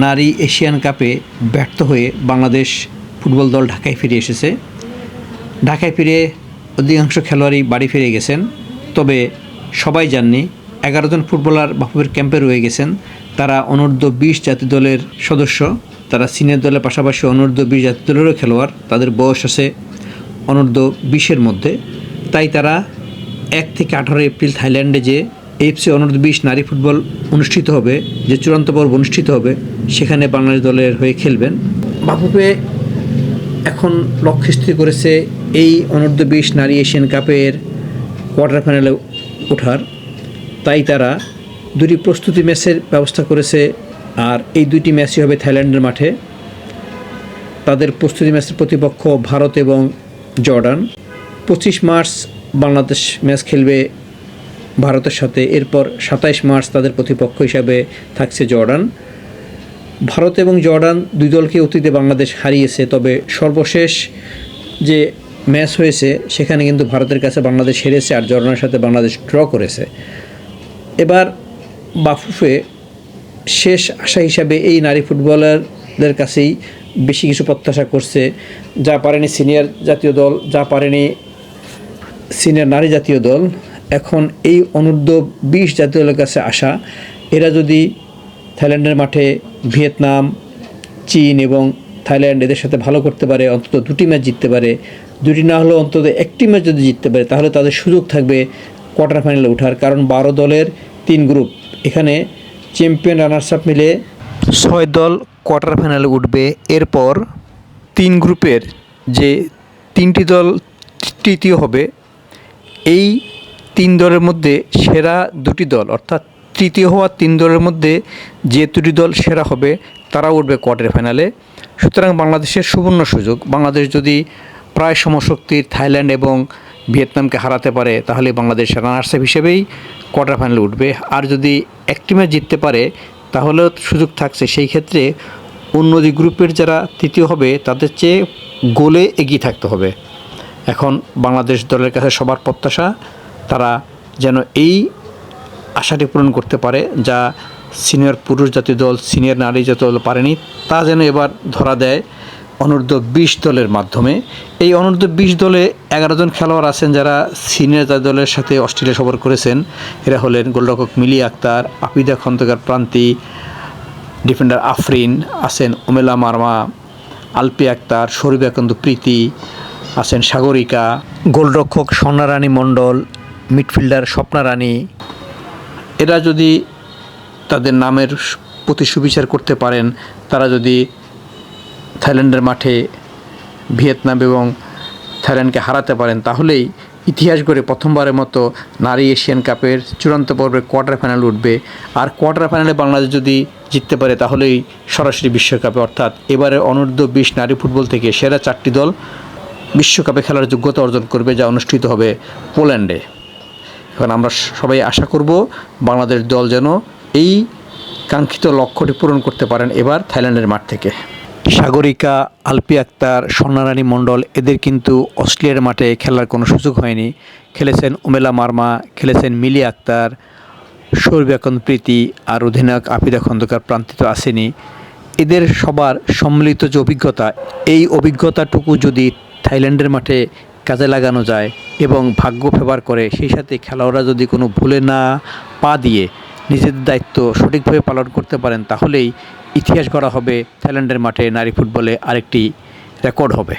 নারী এশিয়ান কাপে ব্যর্থ হয়ে বাংলাদেশ ফুটবল দল ঢাকায় ফিরে এসেছে। ঢাকায় ফিরে অধিকাংশ খেলোয়াড়ই বাড়ি ফিরে গেছেন, তবে সবাই যাননি। 11 জন ফুটবলার বাফুফের ক্যাম্পে রয়ে গেছেন। তারা অনূর্ধ্ব 20 জাতীয় দলের সদস্য। তারা সিনিয়র দলের পাশাপাশি অনূর্ধ্ব 20 জাতীয় দলেরও খেলোয়াড়। তাদের বয়স আছে অনূর্ধ্ব 20-এর মধ্যে। তাই তারা 1 থেকে 18 এপ্রিল থাইল্যান্ডে যে এএফসি অনূর্ধ্ব 20 নারী ফুটবল অনুষ্ঠিত হবে, যে চূড়ান্ত পর্ব অনুষ্ঠিত হবে, সেখানে বাংলাদেশ দলের হয়ে খেলবেন। বাফুফে এখন লক্ষ্য স্থির করেছে এই অনূর্ধ্ব 20 নারী এশিয়ান কাপের কোয়ার্টার ফাইনালে ওঠার। তাই তারা 2টি প্রস্তুতি ম্যাচের ব্যবস্থা করেছে, আর এই 2টি ম্যাচই হবে থাইল্যান্ডের মাঠে। তাদের প্রস্তুতি ম্যাচের প্রতিপক্ষ ভারত এবং জর্ডান। 25 মার্চ বাংলাদেশ ম্যাচ খেলবে ভারতের সাথে। এরপর 27 মার্চ তাদের প্রতিপক্ষ হিসাবে থাকছে জর্ডান। ভারত এবং জর্ডান 2 দলকে অতীতে বাংলাদেশ হারিয়েছে, তবে সর্বশেষ যে ম্যাচ হয়েছে সেখানে কিন্তু ভারতের কাছে বাংলাদেশ হেরেছে, আর জর্ডানের সাথে বাংলাদেশ ড্র করেছে। এবার বাফুফে শেষ আশা হিসাবে এই নারী ফুটবলারদের কাছেই বেশি কিছু প্রত্যাশা করছে। যা পারেনি সিনিয়র জাতীয় দল, যা পারেনি সিনিয়র নারী জাতীয় দল, এখন এই অনূর্ধ্ব 20 জাতীয় দলের কাছে আসা। এরা যদি থাইল্যান্ডের মাঠে ভিয়েতনাম, চীন এবং থাইল্যান্ড এদের সাথে ভালো করতে পারে, অন্তত 2টি ম্যাচ জিততে পারে, 2টি না হলেও অন্তত 1টি ম্যাচ যদি জিততে পারে, তাহলে তাদের সুযোগ থাকবে কোয়ার্টার ফাইনালে ওঠার। কারণ 12 দলের 3 গ্রুপ, এখানে চ্যাম্পিয়ন রানার্স আপ মিলে 6 দল কোয়ার্টার ফাইনালে উঠবে। এরপর 3 গ্রুপের যে 3টি দল তৃতীয় হবে, এই 3 দলের মধ্যে সেরা 2টি দল, অর্থাৎ তৃতীয় হওয়া 3 দলের মধ্যে যে 2টি দল সেরা হবে তারা উঠবে কোয়ার্টার ফাইনালে। সুতরাং বাংলাদেশের সুবর্ণ সুযোগ। বাংলাদেশ যদি প্রায় সমশক্তির থাইল্যান্ড এবং ভিয়েতনামকে হারাতে পারে, তাহলে বাংলাদেশ রানার্স আপ হিসেবেই কোয়ার্টার ফাইনালে উঠবে। আর যদি একটি ম্যাচ জিততে পারে তাহলেও সুযোগ থাকছে। সেই ক্ষেত্রে অন্য যে গ্রুপের যারা তৃতীয় হবে তাদের চেয়ে গোলে এগিয়ে থাকতে হবে। এখন বাংলাদেশ দলের কাছে সবার প্রত্যাশা তারা যেন এই আশাটি পূরণ করতে পারে, যা সিনিয়র পুরুষ জাতীয় দল, সিনিয়র নারী জাতীয় দল পারেনি, তা যেন এবার ধরা দেয় অনূর্ধ্ব 20 দলের মাধ্যমে। এই অনূর্ধ্ব 20 দলে 11 জন খেলোয়াড় আছেন যারা সিনিয়র জাতীয় দলের সাথে অস্ট্রেলিয়া সফর করেছেন। এরা হলেন গোলরক্ষক মিলি আক্তার, আপিদা খন্দকার প্রান্তি, ডিফেন্ডার আফরিন, আছেন ওমেলা মার্মা, আলপি আক্তার, শরীফাকান্ত প্রীতি, আছেন সাগরিকা, গোলরক্ষক স্বর্ণারানী মণ্ডল, মিডফিল্ডার স্বপ্না রানী। এরা যদি তাদের নামের প্রতি সুবিচার করতে পারেন, তারা যদি থাইল্যান্ডের মাঠে ভিয়েতনাম এবং থাইল্যান্ডকে হারাতে পারেন, তাহলেই ইতিহাস গড়ে প্রথমবারের মতো নারী এশিয়ান কাপের চূড়ান্ত পর্বের কোয়ার্টার ফাইনাল উঠবে। আর কোয়ার্টার ফাইনালে বাংলাদেশ যদি জিততে পারে তাহলেই সরাসরি বিশ্বকাপে, অর্থাৎ এবারে অনূর্ধ্ব 20 নারী ফুটবল থেকে সেরা 4টি দল বিশ্বকাপে খেলার যোগ্যতা অর্জন করবে, যা অনুষ্ঠিত হবে পোল্যান্ডে। এখন আমরা সবাই আশা করব বাংলাদেশ দল যেন এই কাঙ্ক্ষিত লক্ষ্যটি পূরণ করতে পারেন এবার থাইল্যান্ডের মাঠ থেকে। সাগরিকা, আলপি আক্তার, স্বর্ণারানী মণ্ডল এদের কিন্তু অস্ট্রেলিয়ার মাঠে খেলার কোনো সুযোগ হয়নি। খেলেছেন ওমেলা মার্মা, খেলেছেন মিলি আক্তার, শরীফাকান্ত প্রীতি, আর অধিনায়ক আপিদা খন্দকার প্রান্তি তো আসেনি। এদের সবার সম্মিলিত যে অভিজ্ঞতা, এই অভিজ্ঞতাটুকু যদি থাইল্যান্ডের মাঠে কাজে লাগানো যায় এবং ভাগ্য ফেভার করে, সেই সাথে খেলোয়াড়রা যদি কোনো ভুলে না পা দিয়ে নিজেদের দায়িত্ব সঠিকভাবে পালন করতে পারেন, তাহলেই ইতিহাস গড়া হবে থাইল্যান্ডের মাঠে নারী ফুটবলে, আরেকটি রেকর্ড হবে।